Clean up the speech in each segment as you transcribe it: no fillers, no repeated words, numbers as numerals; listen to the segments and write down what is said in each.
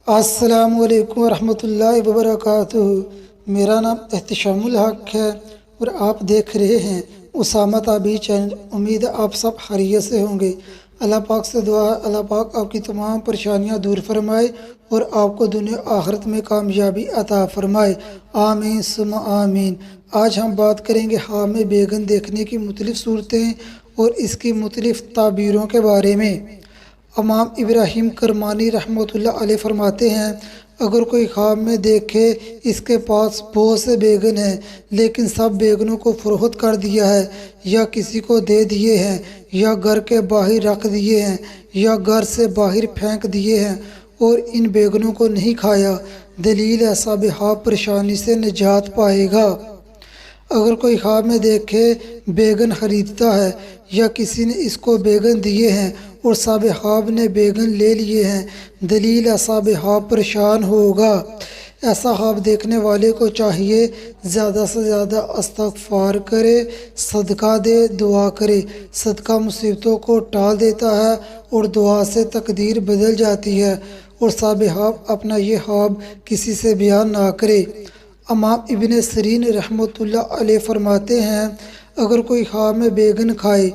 السلام علیکم ورحمۃ اللہ وبرکاتہ۔ میرا نام احتشام الحق ہے اور آپ دیکھ رہے ہیں اسامہ تابعی چینل۔ امید ہے آپ سب خیریت سے ہوں گے۔ اللہ پاک سے دعا ہے اللہ پاک آپ کی تمام پریشانیاں دور فرمائے اور آپ کو دنیا آخرت میں کامیابی عطا فرمائے، آمین ثم آمین۔ آج ہم بات کریں گے خواب میں بیگن دیکھنے کی مختلف صورتیں اور اس کی مختلف تعبیروں کے بارے میں۔ امام ابراہیم کرمانی رحمۃ اللہ علیہ فرماتے ہیں، اگر کوئی خواب میں دیکھے اس کے پاس بہت سے بیگن ہیں لیکن سب بیگنوں کو فروخت کر دیا ہے یا کسی کو دے دیے ہیں یا گھر کے باہر رکھ دیے ہیں یا گھر سے باہر پھینک دیے ہیں اور ان بیگنوں کو نہیں کھایا، دلیل ہے صاحب خواب پریشانی سے نجات پائے گا۔ اگر کوئی خواب میں دیکھے بیگن خریدتا ہے یا کسی نے اس کو بیگن دیے ہیں اور صاحب خواب نے بیگن لے لیے ہیں، دلیل ہے صاحب خواب پریشان ہوگا۔ ایسا خواب دیکھنے والے کو چاہیے زیادہ سے زیادہ استغفار کرے، صدقہ دے، دعا کرے۔ صدقہ مصیبتوں کو ٹال دیتا ہے اور دعا سے تقدیر بدل جاتی ہے، اور صاحب خواب اپنا یہ خواب کسی سے بیان نہ کرے۔ امام ابن سیرین رحمۃ اللہ علیہ فرماتے ہیں، اگر کوئی خواب میں بیگن کھائے،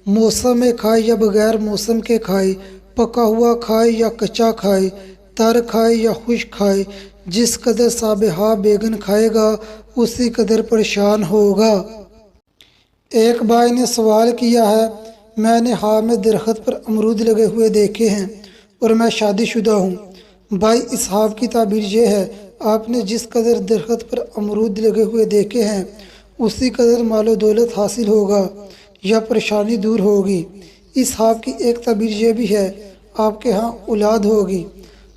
موسم میں کھائے یا بغیر موسم کے کھائے، پکا ہوا کھائے یا کچا کھائے، تر کھائے یا خشک کھائے، جس قدر صاحب خواب بیگن کھائے گا اسی قدر پریشان ہوگا۔ ایک بھائی نے سوال کیا ہے، میں نے خواب میں درخت پر امرود لگے ہوئے دیکھے ہیں اور میں شادی شدہ ہوں۔ بھائی، اس خواب کی تعبیر یہ ہے، آپ نے جس قدر درخت پر امرود لگے ہوئے دیکھے ہیں اسی قدر مال و دولت حاصل ہوگا یا پریشانی دور ہوگی۔ اس خواب کی ایک تعبیر یہ بھی ہے، آپ کے ہاں اولاد ہوگی۔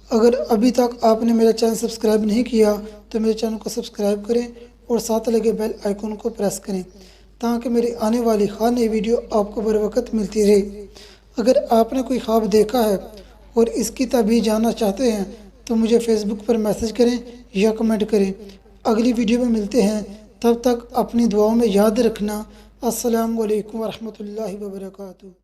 اگر ابھی تک آپ نے میرا چینل سبسکرائب نہیں کیا تو میرے چینل کو سبسکرائب کریں اور ساتھ لگے بیل آئیکن کو پریس کریں تاکہ میری آنے والی ہر نئی ویڈیو آپ کو بر وقت ملتی رہے۔ اگر آپ نے کوئی خواب دیکھا ہے اور اس کی تعبیر جاننا چاہتے ہیں تو مجھے فیس بک پر میسج کریں یا کمنٹ کریں۔ اگلی ویڈیو میں ملتے ہیں، تب تک اپنی دعاؤں میں یاد رکھنا۔ السلام علیکم ورحمۃ اللہ وبرکاتہ۔